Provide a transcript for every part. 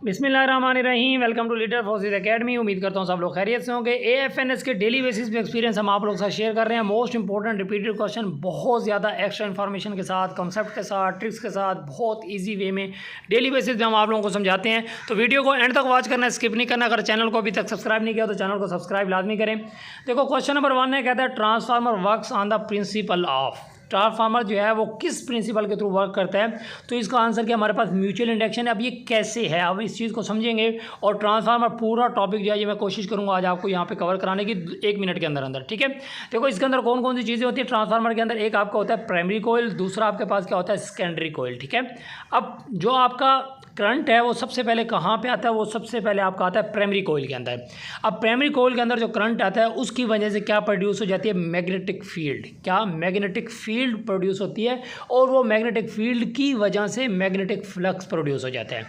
बिस्मिल्लाहिर्रहमानिर्रहीम। Welcome to leader forces academy. उम्मीद करता हूँ सब लोग खैरियत से होंगे। एएफएनएस के डेली बेसिस पे एक्सपीरियंस हम आप लोग के साथ शेयर कर रहे हैं। मोस्ट इंपॉर्टेंट रिपीटेड क्वेश्चन, बहुत ज़्यादा एक्स्ट्रा इन्फॉर्मेशन के साथ, कंसेप्ट के साथ, ट्रिक्स के साथ, बहुत ईजी वे में डेली बेसिस पे हम आप लोगों को समझाते हैं। तो वीडियो को एंड तक वॉच करना, स्किप नहीं करना। अगर चैनल को अभी तक सब्सक्राइब नहीं किया तो चैनल को सब्सक्राइब लाजमी करें। देखो क्वेश्चन नंबर 1 है, कहता है transformer works on the principle of. Transformer जो है वो किस प्रिंसिपल के थ्रू वर्क करता है? तो इसका आंसर क्या हमारे पास म्यूचुअल इंडक्शन है। अब ये कैसे है, अब इस चीज़ को समझेंगे और ट्रांसफार्मर पूरा टॉपिक जो है ये मैं कोशिश करूंगा आज आपको यहाँ पे कवर कराने की 1 मिनट के अंदर अंदर। ठीक है, देखो इसके अंदर कौन कौन सी चीज़ें होती है ट्रांसफार्मर के अंदर। एक आपका होता है प्राइमरी कोयल, दूसरा आपके पास क्या होता है सेकेंडरी कोयल। ठीक है, अब जो आपका करंट है वो सबसे पहले कहाँ पे आता है? वो सबसे पहले आपका आता है प्राइमरी कोयल के अंदर। अब प्राइमरी कोयल के अंदर जो करंट आता है उसकी वजह से क्या प्रोड्यूस हो जाती है? Magnetic field. क्या? मैग्नेटिक फील्ड प्रोड्यूस होती है और वो मैग्नेटिक फील्ड की वजह से मैग्नेटिक फ्लक्स प्रोड्यूस हो जाता है।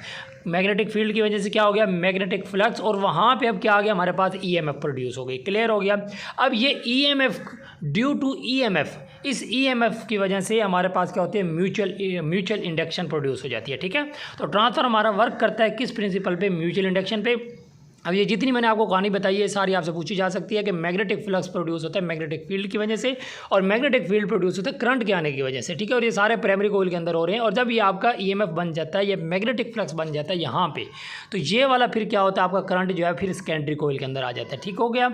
मैग्नेटिक फील्ड की वजह से क्या हो गया? Magnetic flux. और वहाँ पे अब क्या आ गया हमारे पास? ईएमएफ प्रोड्यूस हो गई। क्लियर हो गया? अब ये ईएमएफ ड्यू टू ईएमएफ, इस ईएमएफ की वजह से हमारे पास क्या होती है? म्यूचुअल इंडक्शन प्रोड्यूस हो जाती है। ठीक है, तो ट्रांसफार्मर हमारा वर्क करता है किस प्रिंसिपल पे? म्यूचुअल इंडक्शन पे। अब ये जितनी मैंने आपको कहानी बताई है सारी आपसे पूछी जा सकती है कि मैग्नेटिक फ्लक्स प्रोड्यूस होता है मैग्नेटिक फील्ड की वजह से, और मैग्नेटिक फील्ड प्रोड्यूस होता है करंट के आने की वजह से। ठीक है, और ये सारे प्राइमरी कोयल के अंदर हो रहे हैं। और जब ये आपका ईएमएफ बन जाता है, ये मैग्नेटिक फ्लक्स बन जाता है यहाँ पे, तो ये वाला फिर क्या होता है? आपका करंट जो है फिर सेकेंडरी कोयल के अंदर आ जाता है। ठीक हो गया।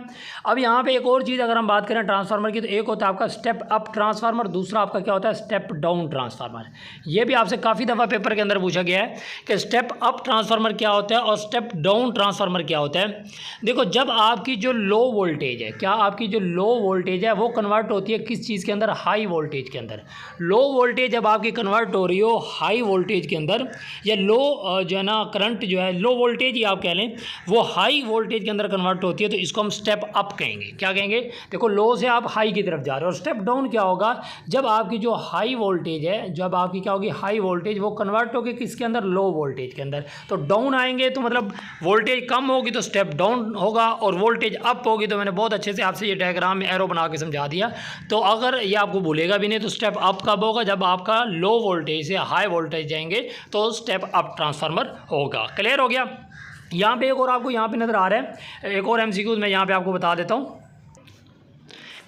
अब यहाँ पे एक और चीज़ अगर हम बात करें ट्रांसफार्मर की, तो एक होता है आपका स्टेप अप ट्रांसफार्मर, दूसरा आपका क्या होता है? Step down transformer. ये भी आपसे काफ़ी दफ़ा पेपर के अंदर पूछा गया है कि स्टेप अप ट्रांसफार्मर क्या होता है और स्टेप डाउन ट्रांसफार्मर क्या होता है। देखो जब आपकी जो लो वोल्टेज है, क्या आपकी जो लो वोल्टेज है वो कन्वर्ट होती है किस चीज़ के अंदर? हाई वोल्टेज के अंदर। लो वोल्टेज जब आपकी कन्वर्ट हो रही हो हाई वोल्टेज के अंदर, या लो जो है ना करंट जो है लो वोल्टेज ही आप कह लें, वो हाई वोल्टेज के अंदर कन्वर्ट होती है, तो इसको हम स्टेप अप कहेंगे। क्या कहेंगे? देखो लो से आप हाई की तरफ जा रहे हो। और स्टेप डाउन क्या होगा? जब आपकी जो हाई वोल्टेज है, जब आपकी क्या होगी? हाई वोल्टेज, वो कन्वर्ट होगी किसके अंदर? लो वोल्टेज के अंदर। तो डाउन आएंगे तो मतलब वोल्टेज कम होगी तो स्टेप डाउन होगा, और वोल्टेज अप होगी तो मैंने बहुत अच्छे से आपसे ये डायग्राम में एरो बना के समझा दिया। तो अगर ये आपको भूलेगा भी नहीं, तो स्टेप अप कब होगा? जब आपका लो वोल्टेज से हाई वोल्टेज जाएंगे तो स्टेप अप ट्रांसफार्मर होगा। क्लियर हो गया? यहाँ पे एक और आपको यहाँ पे नज़र आ रहा है, एक और एमसीक्यूज मैं यहाँ पे आपको बता देता हूँ।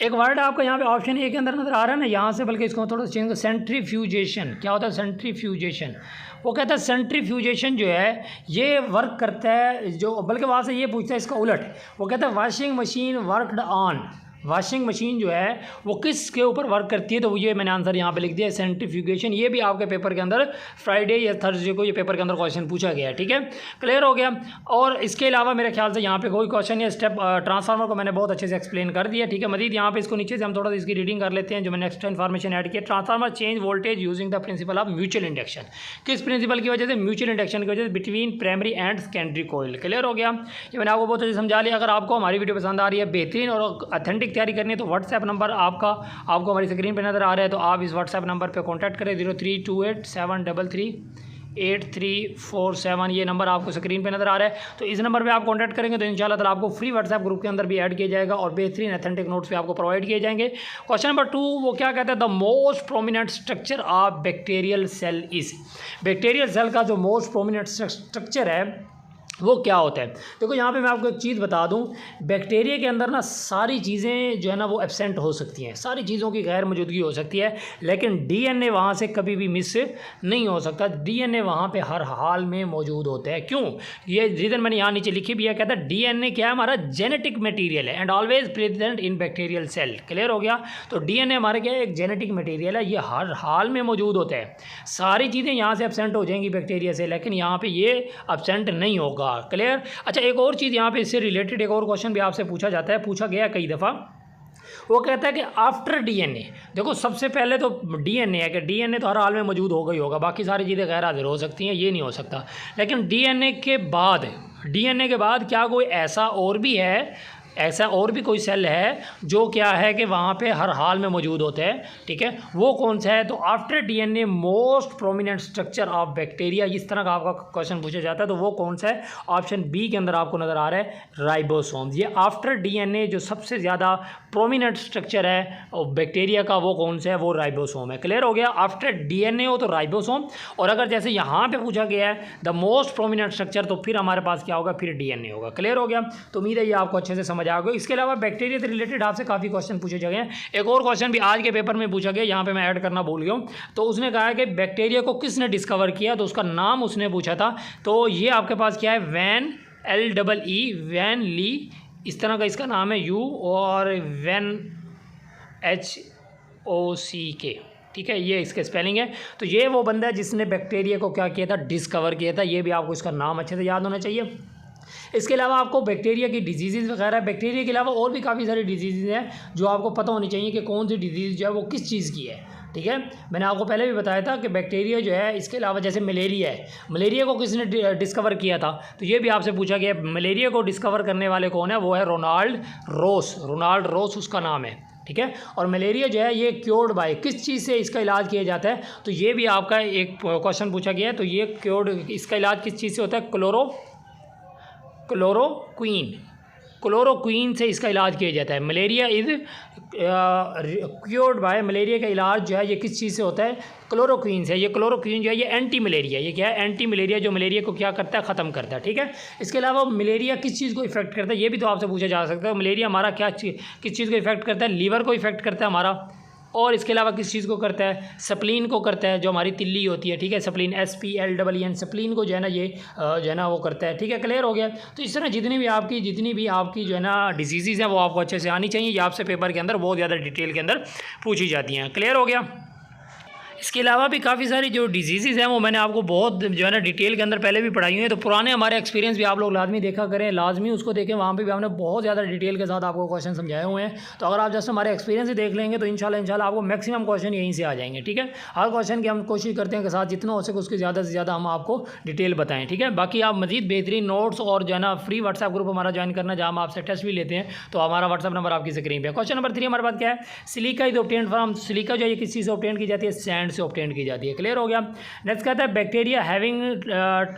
एक वर्ड आपका यहाँ पे ऑप्शन ए के अंदर नज़र आ रहा है ना, यहाँ से बल्कि इसको थोड़ा चेंज, सेंट्रीफ्यूजेशन। क्या होता है सेंट्रीफ्यूजेशन? वो कहता है सेंट्रीफ्यूजेशन जो है ये वर्क करता है, जो बल्कि वहाँ से ये पूछता है इसका उलट। वो कहता है washing machine worked on. Washing machine जो है वो किसके ऊपर वर्क करती है? तो ये मैंने आंसर यहाँ पे लिख दिया सेंट्रीफ्यूगेशन। ये भी आपके पेपर के अंदर फ्राइडे या थर्सडे को ये पेपर के अंदर क्वेश्चन पूछा गया है। ठीक है, क्लियर हो गया? और इसके अलावा मेरे ख्याल से यहाँ पे कोई क्वेश्चन या स्टेप ट्रांसफार्मर को मैंने बहुत अच्छे से एक्सप्लेन कर दिया। ठीक है, मजीद यहाँ पे इसको नीचे से हम थोड़ा सा इसकी रीडिंग कर लेते हैं जो मैंने एक्स्ट्रा इन्फॉर्मेशन ऐड किया। Transformer change voltage using the principle of mutual induction. किस प्रिंसिपल की वजह से? म्यूचुअल इंडक्शन की वजह से between primary and secondary coil. Clear हो गया? ये मैंने आपको बहुत अच्छे से समझा लिया। अगर आपको हमारी वीडियो पसंद आ रही है, बेहतरीन और ऑथेंटिक तैयारी करनी है, तो व्हाट्सएप नंबर आपको हमारी स्क्रीन पे नज़र आ रहा है, तो आप इस व्हाट्सएप नंबर पे कांटेक्ट करें। 0328733347 ये नंबर आपको स्क्रीन पे नज़र आ रहा है। तो इस नंबर पे आप कांटेक्ट करेंगे तो इंशाल्लाह ताला आपको फ्री व्हाट्सएप ग्रुप के अंदर भी ऐड किया जाएगा और बेहतरीन ऑथेंटिक नोट्स भी आपको प्रोवाइड किए जाएंगे। क्वेश्चन नंबर 2 वो क्या कहता है? The most prominent structure of bacterial cell is. Bacterial cell का जो मोस्ट प्रोमिनेंट स्ट्रक्चर है वो क्या होता है? देखो यहाँ पे मैं आपको एक चीज़ बता दूँ, बैक्टीरिया के अंदर ना सारी चीज़ें जो है ना वो एब्सेंट हो सकती हैं, सारी चीज़ों की गैर मौजूदगी हो सकती है, लेकिन डीएनए वहाँ से कभी भी मिस नहीं हो सकता। डीएनए वहाँ पे हर हाल में मौजूद होता है। क्यों? ये रीज़न मैंने यहाँ नीचे लिखी भी है। कहता है डीएनए क्या है? हमारा जेनेटिक मटीरियल है and always present in bacterial cell. Clear हो गया? तो डीएनए हमारे क्या है? एक जेनेटिक मटीरियल है, ये हर हाल में मौजूद होता है। सारी चीज़ें यहाँ से एब्सेंट हो जाएंगी बैक्टीरिया से, लेकिन यहाँ पर ये एब्सेंट नहीं होगा। क्लियर? अच्छा, एक और चीज़ यहाँ पे इससे रिलेटेड एक और क्वेश्चन भी आपसे पूछा जाता है, पूछा गया कई दफ़ा। वो कहता है कि आफ्टर डीएनए, देखो सबसे पहले तो डीएनए है कि डीएनए तो हर हाल में मौजूद होगा ही होगा, बाकी सारी चीज़ें गैर हाजिर हो सकती हैं, ये नहीं हो सकता। लेकिन डीएनए के बाद क्या कोई ऐसा और भी है ऐसा और भी कोई सेल है जो क्या है कि वहाँ पे हर हाल में मौजूद होते हैं, ठीक है, वो कौन सा है? तो after DNA most prominent structure of bacteria, इस तरह का आपका क्वेश्चन पूछा जाता है, तो वो कौन सा है? ऑप्शन बी के अंदर आपको नज़र आ रहा है राइबोसोम। ये आफ्टर डीएनए जो सबसे ज़्यादा प्रोमिनेंट स्ट्रक्चर है बैक्टीरिया का, वो कौन सा है? वो राइबोसोम है। क्लियर हो गया? आफ्टर डीएनए हो तो राइबोसोम, और अगर जैसे यहाँ पे पूछा गया है द मोस्ट प्रोमिनेंट स्ट्रक्चर, तो फिर हमारे पास क्या होगा? फिर डीएनए होगा। क्लियर हो गया? तो उम्मीद है ये आपको अच्छे से समझ आ गया। इसके अलावा बैक्टीरिया से रिलेटेड आपसे काफ़ी क्वेश्चन पूछे गए हैं। एक और क्वेश्चन भी आज के पेपर में पूछा गया, यहाँ पे मैं ऐड करना भूल गया हूँ। तो उसने कहा है कि बैक्टीरिया को किसने डिस्कवर किया, तो उसका नाम उसने पूछा था। तो ये आपके पास क्या है? वैन, LEE, वैन ली, इस तरह का इसका नाम है, यू, और वैन HOCK, ठीक है, ये इसके स्पेलिंग है। तो ये वो बंदा है जिसने बैक्टीरिया को क्या किया था? डिस्कवर किया था। ये भी आपको इसका नाम अच्छे से याद होना चाहिए। इसके अलावा आपको बैक्टीरिया की डिजीज़ वगैरह, बैक्टीरिया के अलावा और भी काफ़ी सारी डिजीज़ हैं जो आपको पता होनी चाहिए कि कौन सी डिजीज़ जो है वो किस चीज़ की है, ठीक है। मैंने आपको पहले भी बताया था कि बैक्टीरिया जो है, इसके अलावा जैसे मलेरिया है, मलेरिया को किसने डिस्कवर किया था? तो ये भी आपसे पूछा गया। मलेरिया को डिस्कवर करने वाले कौन है? वो है रोनाल्ड रोस उसका नाम है, ठीक है। और मलेरिया जो है ये क्योर्ड बाय, किस चीज़ से इसका इलाज किया जाता है? तो ये भी आपका एक क्वेश्चन पूछा गया है। तो ये क्योर्ड, इसका इलाज किस चीज़ से होता है? क्लोरोक्वीन से इसका इलाज किया जाता है। Malaria is cured by, malaria का इलाज जो है ये किस चीज़ से होता है? क्लोरोक्वीन से। ये क्लोरोक्वीन जो है ये एंटी मलेरिया, ये क्या है? एंटी मलेरिया, जो मलेरिया को क्या करता है? ख़त्म करता है, ठीक है। इसके अलावा मलेरिया किस चीज़ को इफेक्ट करता है? ये भी तो आपसे पूछा जा सकता है। मलेरिया हमारा किस चीज़ को इफेक्ट करता है? लीवर को इफेक्ट करता है हमारा। और इसके अलावा किस चीज़ को करता है? स्प्लीन को करता है, जो हमारी तिल्ली होती है, ठीक है, स्प्लीन, SPLEEN, स्प्लीन को जो है ना ये जो है ना वो करता है, ठीक है। क्लियर हो गया? तो इस तरह जितनी भी आपकी जो है ना डिजीज़ हैं वो आपको अच्छे से आनी चाहिए। ये आपसे पेपर के अंदर बहुत ज़्यादा डिटेल के अंदर पूछी जाती हैं। क्लियर हो गया? इसके अलावा भी काफ़ी सारी जो डिजीज़ हैं वो मैंने आपको बहुत जो है ना डिटेल के अंदर पहले भी पढ़ाई हुई है। तो पुराने हमारे एक्सपीरियंस भी आप लोग लाजमी देखा करें, लाजमी उसको देखें, वहाँ पे भी हमने बहुत ज़्यादा डिटेल के साथ आपको क्वेश्चन समझाए हुए हैं। तो अगर आप जैसे हमारे एक्सपीरियंस ही देख लेंगे तो इंशाल्लाह आपको मैक्सिमम क्वेश्चन यहीं से आ जाएंगे, ठीक है। हर क्वेश्चन की हम कोशिश करते हैं कि साथ जितना हो सके उसकी ज़्यादा से ज़्यादा हम आपको डिटेल बताएँ, ठीक है। बाकी आप मज़ीद बेहतरीन नोट्स और जो है ना फ्री व्हाट्सएप ग्रुप हमारा ज्वाइन करना, जहाँ हम आपसे टेस्ट भी लेते हैं, तो हमारा व्हाट्सएप नंबर आपकी स्क्रीन पर। क्वेश्चन नंबर 3 हमारे पास क्या है? Silica is obtained from, silica जो है ये किस चीज़ से ऑब्टेन की जाती है? सैंड से ऑब्टेन की जाती है। क्लियर हो गया? नेक्स्ट कहता है bacteria having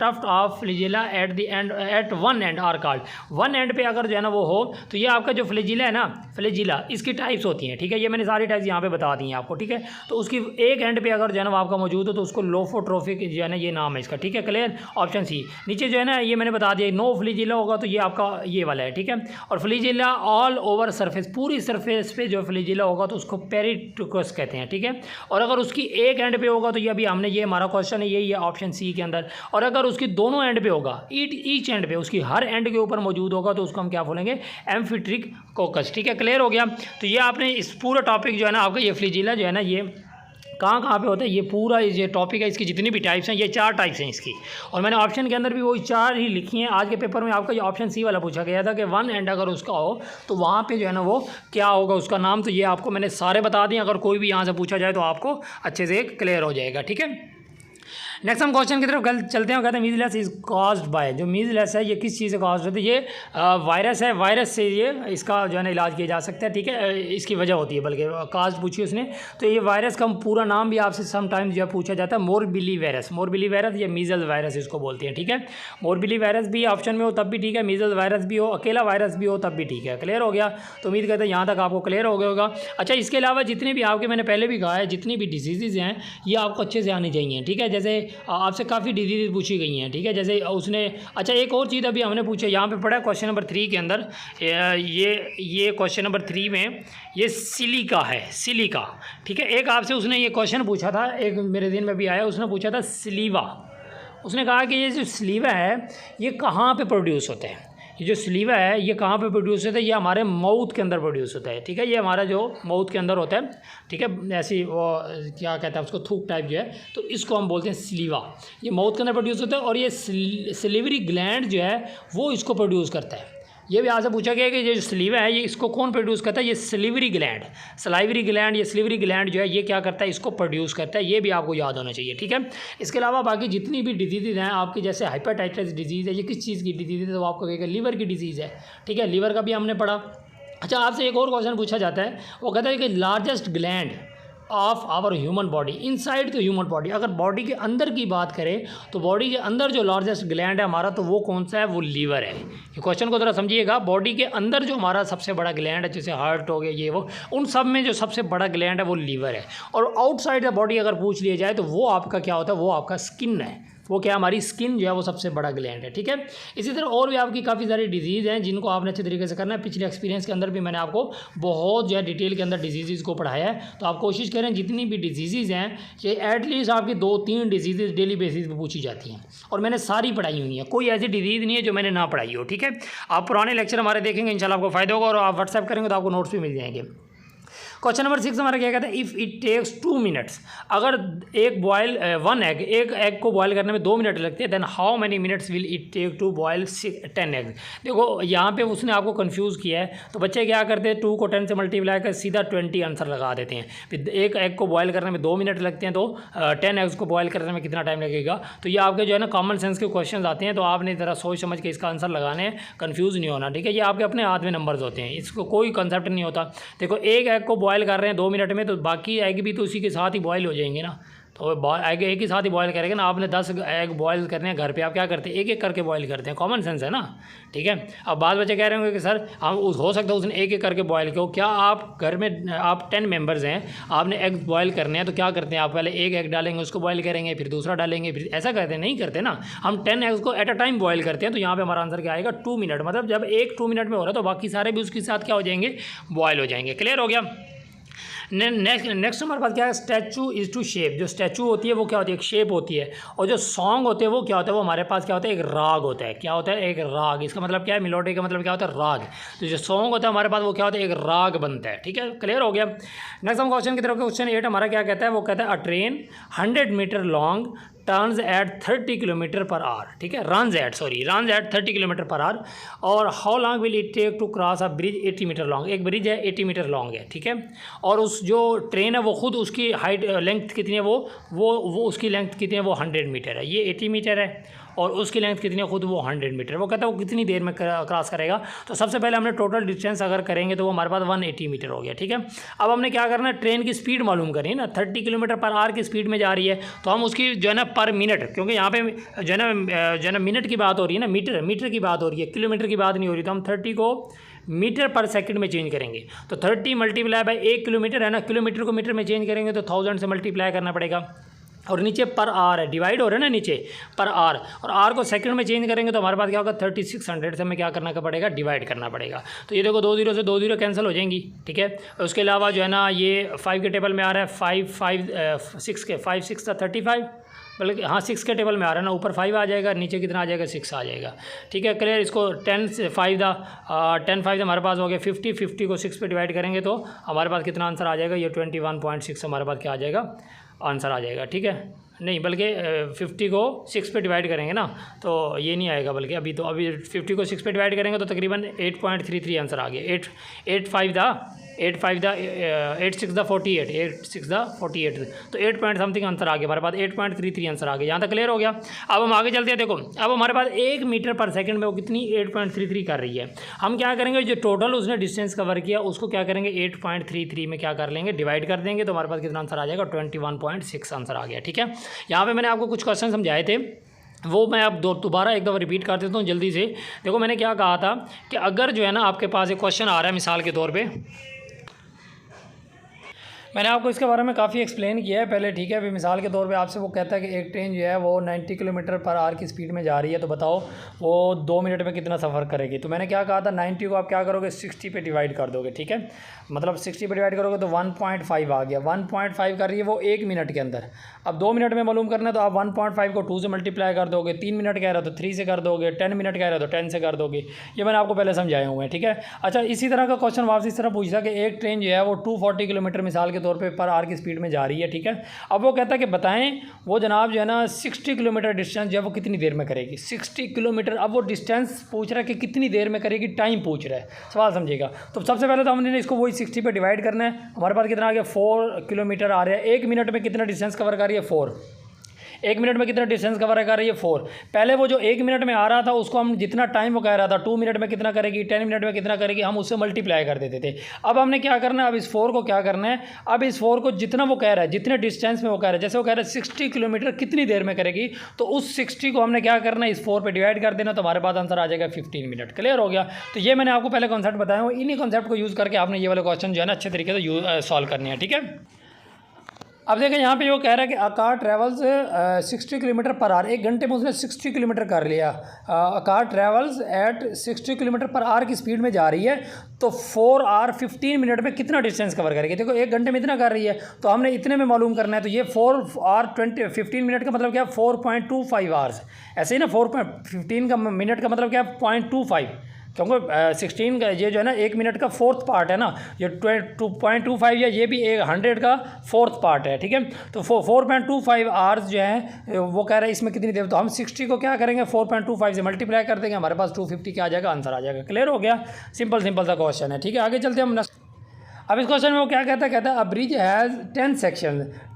tuft of flagella at the end, at one end are called. One end पे अगर जो है ना वो हो, तो ये आपका जो फ्लैजिला है ना, फ्लैजिला, इसकी टाइप्स होती हैं, ठीक है। ये मैंने सारी टाइप्स यहाँ पे बता दी हैं आपको, ठीक है। तो उसकी एक एंड पे अगर जो है ना वो आपका मौजूद हो तो उसको लोफोट्रोफिक जो है ना ये नाम है इसका, ठीक है। क्लियर? Option C. नीचे जो है ना ये मैंने बता दिया, नो फ्लैजिला होगा तो ये आपका ये वाला है, ठीक है। और फ्लैजिला ऑल ओवर सरफेस, पूरी सरफेस पे जो फ्लैजिला होगा तो उसको पेरिट्रिकस कहते हैं, ठीक है। और अगर उसकी एक एंड पे होगा तो ये अभी हमने, ये हमारा क्वेश्चन है यही है ऑप्शन सी के अंदर। और अगर उसकी दोनों एंड पे होगा, ईच एंड पे, उसकी हर एंड के ऊपर मौजूद होगा तो उसको हम क्या बोलेंगे? एम्फिट्रिक कोकस, ठीक है। क्लियर हो गया? तो ये आपने इस पूरा टॉपिक जो है ना आपका ये फ्लैजिला जो है ना ये कहाँ पे होता है, ये पूरा ये टॉपिक है, इसकी जितनी भी टाइप्स हैं, ये 4 टाइप्स हैं इसकी। और मैंने ऑप्शन के अंदर भी वही 4 ही लिखी हैं। आज के पेपर में आपका ये ऑप्शन सी वाला पूछा गया था कि वन एंड अगर उसका हो तो वहाँ पे जो है ना वो क्या होगा उसका नाम। तो ये आपको मैंने सारे बता दिए, अगर कोई भी यहाँ से पूछा जाए तो आपको अच्छे से क्लियर हो जाएगा, ठीक है। नेक्स्ट हम क्वेश्चन की तरफ चलते हैं। कहते हैं मीजलेस इज कॉज्ड बाय, जो मीजलेस है ये किस चीज़ से कॉज होती है? ये वायरस है, वायरस से ये इसका जो है ना इलाज किया जा सकता है, ठीक है। इसकी वजह होती है, बल्कि काज पूछी उसने। तो ये वायरस का पूरा नाम भी आपसे समटाइम्स जो है पूछा जाता है, मोरबिली वायरस या मीजल वायरस इसको बोलते हैं, ठीक है। मोरबिली वायरस भी ऑप्शन में हो तब भी ठीक है, मीजल वायरस भी हो, अकेला वायरस भी हो तब भी ठीक है। क्लियर हो गया? तो उम्मीद करते हैं यहाँ तक आपको क्लियर हो गया होगा। अच्छा, इसके अलावा जितने भी आपके, मैंने पहले भी कहा है, जितनी भी डिजीज़ हैं ये आपको अच्छे से आनी चाहिए, ठीक है। जैसे आपसे काफ़ी डिजीज़ पूछी गई हैं, ठीक है। जैसे उसने, अच्छा एक और चीज़ अभी हमने पूछा, यहाँ पे पढ़ा है क्वेश्चन नंबर 3 के अंदर, ये क्वेश्चन नंबर 3 में ये सिलिका है, सिलिका, ठीक है। एक आपसे उसने ये क्वेश्चन पूछा था, एक मेरे दिन में भी आया, उसने पूछा था स्लीवा। उसने कहा कि ये जो स्लीवा है ये कहाँ पे प्रोड्यूस होता है? ये जो स्लीवा है ये कहाँ पे प्रोड्यूस होता है? ये हमारे माउथ के अंदर प्रोड्यूस होता है, ठीक है। ये हमारा जो माउथ के अंदर होता है, ठीक है। ऐसी वो क्या कहता है उसको, थूक टाइप जो है, तो इसको हम बोलते हैं स्लीवा। ये माउथ के अंदर प्रोड्यूस होता है और ये सिलिवरी ग्लैंड जो है वो इसको प्रोड्यूस करता है, ये भी आपसे पूछा गया कि ये जो स्लीवा है ये इसको कौन प्रोड्यूस करता है, ये सलीवरी ग्लैंड, सलाइवरी ग्लैंड, ये सलीवरी ग्लैंड जो है ये क्या करता है, इसको प्रोड्यूस करता है। ये भी आपको याद होना चाहिए, ठीक है। इसके अलावा बाकी जितनी भी डिजीज़ हैं आपकी, जैसे हाइपेटाइटिस डिजीज़ है, ये किस चीज़ की डिजीज़ है, तो आपको कहेगा लीवर की डिजीज़ है, ठीक है। लीवर का भी हमने पढ़ा। अच्छा, आपसे एक और क्वेश्चन पूछा जाता है, वो कहता है कि largest gland of our human body inside the human body, अगर बॉडी के अंदर की बात करें तो बॉडी के अंदर जो लार्जेस्ट ग्लैंड है हमारा, तो वो कौन सा है, वो लीवर है। ये क्वेश्चन को ज़रा समझिएगा, बॉडी के अंदर जो हमारा सबसे बड़ा ग्लैंड है, जैसे हार्ट हो गया ये वो, उन सब में जो सबसे बड़ा ग्लैंड है वो लीवर है। और आउटसाइड द बॉडी अगर पूछ लिया जाए तो वो आपका क्या होता है, वो आपका स्किन है, वो क्या हमारी स्किन जो है वो सबसे बड़ा ग्लैंड है, ठीक है। इसी तरह और भी आपकी काफ़ी सारी डिजीज़ हैं जिनको आपने अच्छे तरीके से करना है। पिछले एक्सपीरियंस के अंदर भी मैंने आपको बहुत जो है डिटेल के अंदर डिजीज़ को पढ़ाया है, तो आप कोशिश करें जितनी भी डिजीज़ हैं ये एटलीस्ट आपकी 2-3 डिजीज़ डेली बेसिस पे पूछी जाती हैं, और मैंने सारी पढ़ाई हुई हैं, कोई ऐसी डिजीज़ नहीं है जो मैंने ना पढ़ाई हो, ठीक है। आप पुराने लेक्चर हमारे देखेंगे, इंशाल्लाह आपको फ़ायदा होगा, और आप व्हाट्सएप करेंगे तो आपको नोट्स भी मिल जाएंगे। क्वेश्चन नंबर 6 हमारा क्या कहता है, इफ़ इट टेक्स 2 मिनट्स, अगर एक एग को बॉयल करने में 2 मिनट लगते हैं, then how many minutes will it take to boil 10 egg. देखो यहाँ पे उसने आपको कंफ्यूज किया है, तो बच्चे क्या करते हैं, 2 को 10 से मल्टीप्लाई कर सीधा 20 आंसर लगा देते हैं। फिर एक एग को बॉयल करने में 2 मिनट लगते हैं, तो 10 एग्स को बॉयल करने में कितना टाइम लगेगा। तो ये आपके जो है ना कॉमन सेंस के क्वेश्चन आते हैं, तो आपने ज़रा सोच समझ के इसका आंसर लगाने हैं, कन्फ्यूज़ नहीं होना, ठीक है। ये आपके अपने हाथ में नंबर्स होते हैं, इसको कोई कंसेप्ट नहीं होता। देखो एक एग को बॉयल कर रहे हैं 2 मिनट में, तो बाकी एग भी तो उसी के साथ ही बॉयल हो जाएंगे ना, तो एग एक ही साथ ही बॉयल करेंगे ना। आपने 10 एग बॉयल करने हैं घर पे, आप क्या करते हैं, एक एक करके बॉयल करते हैं, कॉमन सेंस है ना, ठीक है। अब बाद बच्चे कह रहे होंगे कि सर हम हो सकता है उसने एक एक करके बॉयल किया, क्या आप घर में आप 10 मेंबर्स हैं, आपने एग बॉयल करने हैं, तो क्या करते हैं आप, पहले एक एग डालेंगे, उसको बॉयल करेंगे, फिर दूसरा डालेंगे, फिर ऐसा करते हैं, नहीं करते ना। हम 10 एग्स को एट अ टाइम बॉयल करते हैं, तो यहाँ पर हमारा आंसर क्या आएगा, 2 मिनट। मतलब जब एक 2 मिनट में हो रहा है तो बाकी सारे भी उसके साथ क्या हो जाएंगे, बॉयल हो जाएंगे। क्लियर हो गया। नेक्स्ट हमारे पास क्या है, स्टैचू इज़ टू शेप। जो स्टैचू होती है वो क्या होती है, एक शेप होती है, और जो सॉन्ग होते हैं वो क्या होता है, वो हमारे पास क्या होता है, एक राग होता है। क्या होता है, एक राग। इसका मतलब क्या है, मेलोडी का मतलब क्या होता है, राग। तो जो सॉन्ग होता है हमारे पास वो क्या होता है, एक राग बनता है, ठीक है। क्लियर हो गया। नेक्स्ट हम क्वेश्चन की तरफ, क्वेश्चन 8 हमारा क्या कहता है, वो कहता है a train 100 metre long turns at 30 kilometre per hour, ठीक है, runs at 30 kilometre per hour, और how long will it take to cross a bridge 80 metre long. एक ब्रिज है 80 मीटर लॉन्ग है, ठीक है, और उस जो ट्रेन है वो खुद उसकी हाइट लेंथ कितनी है, वो उसकी लेंथ कितनी है, वो 100 मीटर है। ये 80 मीटर है और उसकी लेंथ कितनी है, खुद वो 100 मीटर। वो कहता है वो कितनी देर में क्रॉस करेगा। तो सबसे पहले हमने टोटल डिस्टेंस अगर करेंगे तो वो हमारे पास 180 मीटर हो गया, ठीक है। अब हमने क्या करना है, ट्रेन की स्पीड मालूम करनी है ना, 30 किलोमीटर पर आवर की स्पीड में जा रही है, तो हम उसकी जो है ना पर मिनट, क्योंकि यहाँ पे जो है ना मिनट की बात हो रही है ना, मीटर की बात हो रही है, किलोमीटर की बात नहीं हो रही, तो हम 30 को मीटर पर सेकंड में चेंज करेंगे। तो 30 मल्टीप्लाई बाय 1 किलोमीटर है ना, किलोमीटर को मीटर में चेंज करेंगे तो 1000 से मल्टीप्लाई करना पड़ेगा, और नीचे पर आर है, डिवाइड हो रहा है ना नीचे पर आर, और आर को सेकंड में चेंज करेंगे तो हमारे पास क्या होगा, 3600 से हमें क्या करना पड़ेगा, डिवाइड करना पड़ेगा। तो ये देखो 2 0 से 2 0 कैंसिल हो जाएंगी, ठीक है। उसके अलावा जो है ना ये 5 के टेबल में आ रहा है, 5 6 35, बल्कि हाँ 6 के टेबल में आ रहा है ना, ऊपर 5 आ जाएगा, नीचे कितना आ जाएगा, 6 आ जाएगा, ठीक है। क्लियर। इसको 10 से 5 हमारे पास हो गया 50 को 6 पे डिवाइड करेंगे तो हमारे पास कितना आंसर आ जाएगा, ये 21.6 हमारे पास क्या आ जाएगा, आंसर आ जाएगा, ठीक है। नहीं बल्कि 50 को 6 पे डिवाइड करेंगे ना तो ये नहीं आएगा, बल्कि अभी 50 को 6 पे डिवाइड करेंगे तो तकरीबन 8.33 आंसर आ गया। 8 6 48, 8 6 48, तो 8 पॉइंट समथिंग आंसर आ गया हमारे पास, 8.33 आंसर आ गया। यहाँ तक क्लियर हो गया। अब हम आगे चलते हैं। देखो अब हमारे पास 1 मीटर पर सेकंड में वो कितनी 8.33 कर रही है। हम क्या करेंगे, जो टोटल उसने डिस्टेंस कवर किया उसको क्या करेंगे 8.33 में क्या कर लेंगे, डिवाइड कर देंगे, तो हमारे पास कितना आंसर आ जाएगा 21.6 आंसर आ गया, ठीक है। यहाँ पे मैंने आपको कुछ क्वेश्चन समझाए थे, वो मैं अब दोबारा एक दफ़ा रिपीट कर देता हूँ जल्दी से। देखो मैंने क्या कहा था कि अगर जो है ना आपके पास एक क्वेश्चन आ रहा है मिसाल के तौर पे, मैंने आपको इसके बारे में काफ़ी एक्सप्लेन किया है पहले, ठीक है। अभी मिसाल के तौर पे आपसे वो कहता है कि एक ट्रेन जो है वो 90 किलोमीटर पर आवर की स्पीड में जा रही है, तो बताओ वो 2 मिनट में कितना सफ़र करेगी। तो मैंने क्या कहा था 90 को आप क्या करोगे 60 पे डिवाइड कर दोगे, ठीक है। मतलब 60 पे डिवाइड करोगे तो 1.5 आ गया। 1.5 कर रही है वो 1 मिनट के अंदर। अब 2 मिनट में मालूम करना है तो आप 1.5 को 2 से मल्टीप्लाई कर दोगे। 3 मिनट कह रहे हो तो 3 से कर दोगे। 10 मिनट कह रहे हो तो 10 से कर दोगे। ये मैंने आपको पहले समझाए हुए हैं, ठीक है। अच्छा इसी तरह का क्वेश्चन वापस इस तरह पूछा कि एक ट्रेन जो है वो 240 किलोमीटर मिसाल के तौर पे पर आवर की स्पीड में जा रही है, ठीक है। अब वो कहता है कि बताएं वो जनाब जो है ना 60 किलोमीटर डिस्टेंस जो है वो कितनी देर में करेगी, 60 किलोमीटर। अब वो डिस्टेंस पूछ रहा है कि कितनी देर में करेगी, टाइम पूछ रहा है, सवाल समझिएगा। तो सबसे पहले तो हमने इसको वही 60 पे डिवाइड करना है। हमारे पास कितना आ गया, 4 किलोमीटर आ रहा है। 1 मिनट में कितना डिस्टेंस कवर कर रही है, 4। 1 मिनट में कितना डिस्टेंस कवर कर रही है, 4। पहले वो जो 1 मिनट में आ रहा था उसको हम जितना टाइम वो कह रहा था 2 मिनट में कितना करेगी, 10 मिनट में कितना करेगी, हम उससे मल्टीप्लाई कर देते थे। अब हमने क्या करना है, अब इस 4 को क्या करना है, अब इस 4 को जितना वो कह रहा है, जितने डिस्टेंस में वो कह रहा है, जैसे वो कह रहा है 60 किलोमीटर कितनी देर में करेगी, तो उस 60 को हमने क्या करना है, इस 4 पे डिवाइड कर देना, तो हमारे पास आंसर आ जाएगा 15 मिनट। क्लियर हो गया। तो ये मैंने आपको पहले कॉन्सेप्ट बताया हूँ, इन्हीं कॉन्सेप्ट को यूज़ करके आपने ये वाले क्वेश्चन जो है ना अच्छे तरीके से सॉल्व करनी है, ठीक है। अब देखें यहाँ पे वो कह रहा है कि a car travels 60 kilometre per our, 1 घंटे में उसने 60 किलोमीटर कर लिया। A car travels eight 60 kilometre per our की स्पीड में जा रही है, तो 4 आवर 15 मिनट में कितना डिस्टेंस कवर करेगी। देखो 1 घंटे में इतना कर रही है, तो हमने इतने में मालूम करना है। तो ये 4 आवर 15 मिनट का मतलब क्या है, 4.25 आवर्स। ऐसे ही ना 4.15 का मिनट का मतलब क्या है, 0.25, क्योंकि 16 का ये जो है ना 1 मिनट का 4th पार्ट है ना, ये 2.25 या ये भी 100 का 4th पार्ट है, ठीक है। तो 4.25 आवर्स जो है वो कह रहे हैं इसमें कितनी देर, तो हम 60 को क्या करेंगे 4.25 से मल्टीप्लाई कर देंगे, हमारे पास 250 क्या आ जाएगा, आंसर आ जाएगा। क्लियर हो गया, सिंपल सा क्वेश्चन है, ठीक है। आगे चलते हम। अब इस क्वेश्चन में वो क्या कहता है, अ ब्रिज हैज़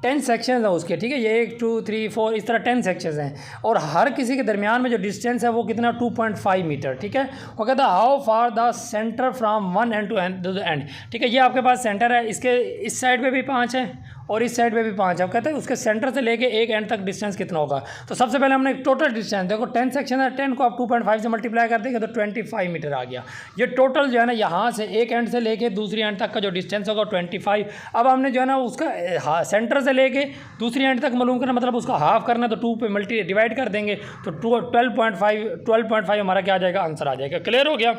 10 सेक्शन है उसके, ठीक है। ये 1 2 3 4 इस तरह 10 सेक्शंस हैं, और हर किसी के दरमियान में जो डिस्टेंस है वो कितना 2.5 मीटर, ठीक है। वो कहता है how far the centre from one end to the end, ठीक है। ये आपके पास सेंटर है, इसके इस साइड पे भी 5 है और इस साइड पे भी 5 है। अब कहते हैं उसके सेंटर से लेके एक एंड तक डिस्टेंस कितना होगा। तो सबसे पहले हमने टोटल डिस्टेंस, देखो 10 सेक्शन है, 10 को आप 2.5 से मल्टीप्लाई कर देंगे तो 25 मीटर आ गया। ये टोटल जो है ना यहाँ से एक एंड से लेके दूसरी एंड तक का जो डिस्टेंस होगा 25। अब हमने जो है ना उसका सेंटर से लेके दूसरी एंड तक मालूम करना, मतलब उसका हाफ करना, तो 2 पे डिवाइड कर देंगे तो 12.5 हमारा क्या आ जाएगा, आंसर आ जाएगा। क्लियर हो गया,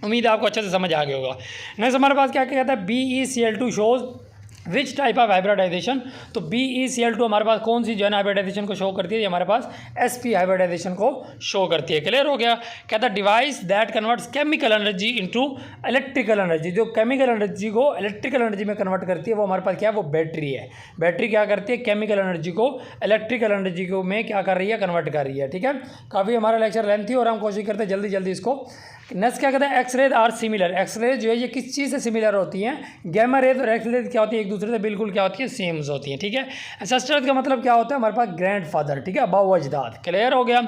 उम्मीद है आपको अच्छे से समझ आ गया होगा। नेक्स्ट हमारे पास क्या कहता है, BeCl2 shows which type of hybridization. तो BeCl2 हमारे पास कौन सी जो है ना हाइब्रिडाइजेशन को शो करती है, ये हमारे पास sp हाइब्रिडाइजेशन को शो करती है। क्लियर हो गया। कहता है device that converts chemical energy into electrical energy, जो केमिकल एनर्जी को इलेक्ट्रिकल एनर्जी में कन्वर्ट करती है वो हमारे पास क्या है, वो बैटरी है। बैटरी क्या करती है, केमिकल एनर्जी को इलेक्ट्रिकल एनर्जी को में क्या कर रही है, कन्वर्ट कर रही है, ठीक है। काफ़ी हमारा लेक्चर लेंथी और हम कोशिश करते हैं जल्दी इसको। नेक्स्ट क्या कहता है, एक्सरेज आर सिमिलर। एक्सरेज जो है ये किस चीज़ से सिमिलर होती हैं, गैमा रेज और एक्सरेज क्या होती है, एक दूसरे से बिल्कुल क्या होती है, सेम्स होती हैं, ठीक है। एंसेस्टर्स का मतलब क्या होता है, हमारे पास ग्रैंडफादर, ठीक है, अबाव अजदाद। क्लियर हो गया,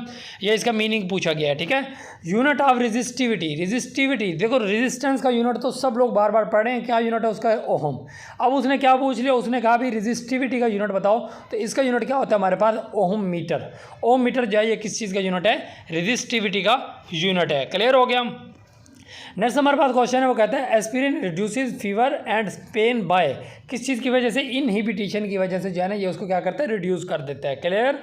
ये इसका मीनिंग पूछा गया है, ठीक है। यूनिट ऑफ रेजिस्टिविटी, देखो रेजिस्टेंस का यूनिट तो सब लोग बार बार पढ़े हैं, क्या यूनिट है उसका, ओहम। अब उसने क्या पूछ लिया, उसने कहा भी रेजिस्टिविटी का यूनिट बताओ, तो इसका यूनिट क्या होता है हमारे पास, ओहम मीटर। ओहम मीटर जो है ये किस चीज़ का यूनिट है, रेजिस्टिविटी का यूनिट है। क्लियर हो गया। नेक्स्ट हमारे पास क्वेश्चन है, वो कहता है aspirin reduces fever and pain by, किस चीज़ की वजह से, इनहिबिशन की वजह से जो है ना ये उसको क्या करता है, रिड्यूस कर देता है। क्लियर।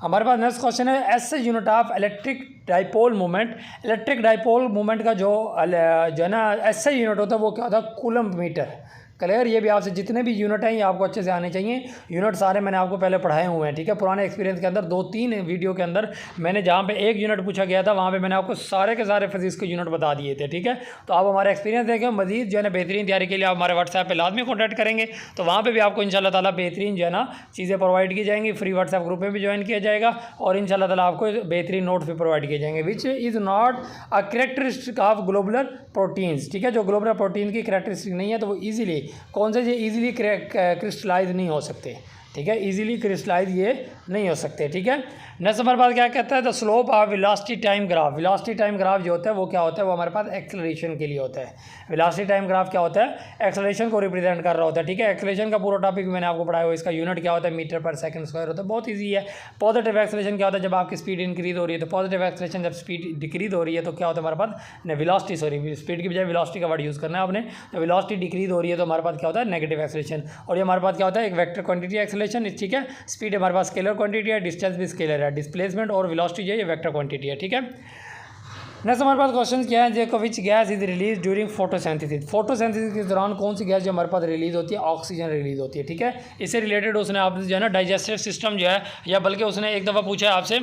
हमारे पास नेक्स्ट क्वेश्चन है, S unit of electric dipole movement. Electric dipole movement का जो है ना एस यूनिट होता है वो क्या होता है, कूलम्ब मीटर। क्लियर। ये भी आपसे जितने भी यूनिट हैं ये आपको अच्छे से आने चाहिए। यूनिट सारे मैंने आपको पहले पढ़ाए हुए हैं, ठीक है। पुराने एक्सपीरियंस के अंदर 2-3 वीडियो के अंदर मैंने जहाँ पे एक यूनिट पूछा गया था वहाँ पे मैंने आपको सारे के सारे फिजिक्स के यूनिट बता दिए थे, ठीक है। तो आप हमारे एक्सपीरियंस देखें, मजीद जो है ना बेहतरीन तैयारी के लिए आप हमारे व्हाट्सएप पर लाजमी कॉन्टैक्ट करेंगे, तो वहाँ पर भी आपको इंशाल्लाह ताला बेहतरीन जो है ना चीज़ें प्रोवाइड की जाएंगी। फ्री व्हाट्सएप ग्रुप में भी ज्वाइन किया जाएगा और इंशाल्लाह ताला आपको बेहतरीन नोट्स भी प्रोवाइड किए जाएंगे, which is not a characteristic of globular proteins, ठीक है। जो ग्लोबुलर प्रोटीन की कैरेक्टरिस्टिक नहीं है तो वो ईजिली कौन से इजीली क्रिस्टलाइज नहीं हो सकते, ठीक है। इजीली क्रिस्टलाइज ये नहीं हो सकते, ठीक है। नेक्स्ट हमारे पास क्या कहता है, the slope of velocity time graph. Velocity time graph जो होता है वो क्या होता है, वो हमारे पास एक्सेलरेशन के लिए होता है। वेलोसिटी टाइम ग्राफ क्या होता है, एक्सेलरेशन को रिप्रेजेंट कर रहा होता है, ठीक है। एक्सेलरेशन का पूरा टॉपिक मैंने आपको पढ़ाया हुआ, इसका यूनिट क्या होता है, मीटर पर सेकंड स्क्वायर होता है, बहुत ईजी है। पॉजिटिव एक्सेलरेशन क्या होता है, जब आपकी स्पीड इंक्रीज हो रही है, तो पॉजिटिव एक्सेलरेशन जब स्पीड डिक्रीज हो रही है तो क्या होता है हमारे पास, वेलोसिटी, सॉरी स्पीड की बजाय वेलोसिटी का वर्ड यूज़ करना है आपने। जब वेलोसिटी डिक्रीज हो रही है तो हमारे पास क्या होता है, नेगेटिव एक्सेलरेशन। और ये हमारे पास क्या होता है, एक वेक्टर क्वांटिटी एक्सेलरेशन, ठीक है। स्पीड हमारे पास स्केलर क्वांटिटी है, डिस्टेंस भी स्केलर है, डिस्प्लेसमेंट और वेलोसिटी जो है ये वेक्टर क्वांटिटी है, ठीक है। नेक्स्ट हमारे पास क्वेश्चन क्या है, देखो which gas is release during photosynthesis. Photosynthesis के दौरान कौन सी गैस जो हमारे पास रिलीज होती है, ऑक्सीजन रिलीज होती है, ठीक है। इससे रिलेटेड उसने आप जो है ना डाइजेस्टिव सिस्टम जो है, या बल्कि उसने एक दफ़ा पूछा है आपसे,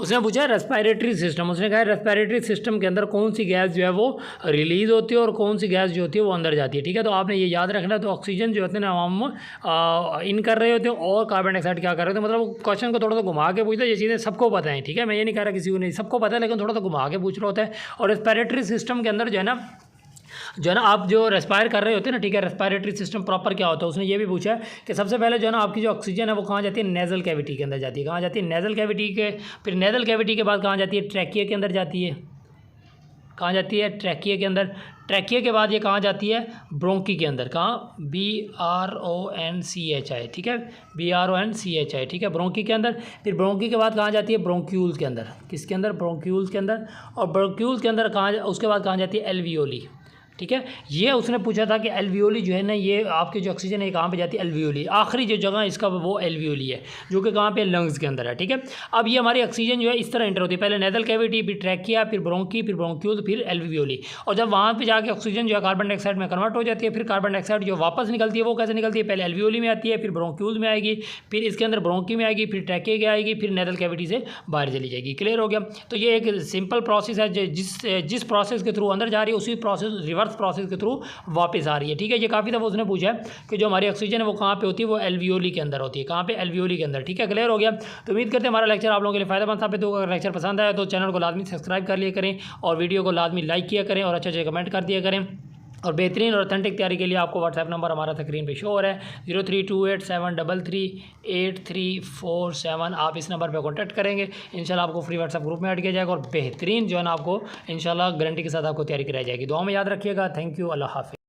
उसने पूछा रेस्पिरेटरी सिस्टम, उसने कहा रेस्पिरेटरी सिस्टम के अंदर कौन सी गैस जो है वो रिलीज़ होती है और कौन सी गैस जो होती है वो अंदर जाती है। ठीक है, तो आपने ये याद रखना। तो ऑक्सीजन जो होते हैं ना हम इन कर रहे होते हैं और कार्बन डाइऑक्साइड क्या कर रहे होते हैं, मतलब क्वेश्चन को थोड़ा सा घुमा के पूछता है। ये चीज़ें सबको पता है, ठीक है, मैं ये नहीं कह रहा किसी को नहीं, सबको पता है, लेकिन थोड़ा सा घुमा के पूछ रहा होता है। और रेस्पिरेटरी सिस्टम के अंदर जो है ना आप जो रेस्पायर कर रहे होते हैं ना, ठीक है, रेस्पिरेटरी सिस्टम प्रॉपर क्या होता है। उसने ये भी पूछा है कि सबसे पहले जो है ना आपकी जो ऑक्सीजन है वो कहाँ जाती है, नेजल कैविटी के अंदर जाती है। कहाँ जाती है, नेजल कैविटी के, फिर नेजल कैविटी के बाद कहाँ जाती है, ट्रैकिया के अंदर जाती है। कहाँ जाती है, ट्रैकिया के अंदर। ट्रैकिया के बाद ये कहाँ जाती है, ब्रोंकी के अंदर। कहाँ, BRONCHI, ठीक है, BRONCHI, ठीक है, ब्रोंकी के अंदर। फिर ब्रोंकी के बाद कहाँ जाती है, ब्रोंक्यूल्स के अंदर। किसके अंदर, ब्रोंक्यूल्स के अंदर। और ब्रोंक्यूल्स के अंदर कहाँ, उसके बाद कहाँ जाती है, एल्वियोली। ठीक है, ये उसने पूछा था कि एल्वियोली जो है ना ये आपके जो ऑक्सीजन है कहाँ पे जाती है, एल्वियोली। आखिरी जो जगह इसका वो एल्वियोली है, जो कि कहाँ पे, लंग्स के अंदर है। ठीक है, अब ये हमारी ऑक्सीजन जो है इस तरह एंटर होती है, पहले नेजल कैविटी, फिर ट्रैकिया, फिर ब्रोंकी, फिर ब्रोंक्यूल, फिर एल्वियोली। और जब वहाँ पे जाके ऑक्सीजन जो है कार्बन डाइऑक्साइड में कन्वर्ट हो जाती है, फिर कार्बन डाइऑक्साइड जो वापस निकलती है वो कैसे निकलती है, पहले एल्वियोली में आती है, फिर ब्रोंक्यूल में आएगी, फिर इसके अंदर ब्रोंकी में आएगी, फिर ट्रैकिया के आएगी, फिर नेजल कैविटी से बाहर चली जाएगी। क्लियर हो गया। तो ये एक सिंपल प्रोसेस है, जिस प्रोसेस के थ्रू अंदर जा रही है उसी प्रोसेस, रिवर्स प्रोसेस के थ्रू वापस आ रही है। ठीक है, ये काफ़ी दफ़ा उसने पूछा है कि जो हमारी ऑक्सीजन है वो कहाँ पे होती है, वो एल्वियोली के अंदर होती है। कहाँ पे, एल्वियोली के अंदर। ठीक है, क्लियर हो गया। तो उम्मीद करते हैं हमारा लेक्चर आप लोगों के लिए फायदेमंद साबित होगा। अगर लेक्चर पसंद आया तो चैनल को लाजमी सब्सक्राइब कर लिया करें और वीडियो को लाजमी लाइक किया करें और अच्छे कमेंट कर दिया करें। और बेहतरीन और ऑथेंटिक तैयारी के लिए आपको व्हाट्सएप नंबर हमारा स्क्रीन पे शो हो रहा है 0328733847। आप इस नंबर पे कांटेक्ट करेंगे, इंशाल्लाह आपको फ्री व्हाट्सएप ग्रुप में ऐड किया जाएगा और बेहतरीन जो है ना आपको इंशाल्लाह गारंटी के साथ आपको तैयारी कराई जाएगी। दुआ में याद रखिएगा। थैंक यू, अल्लाह हाफिज़।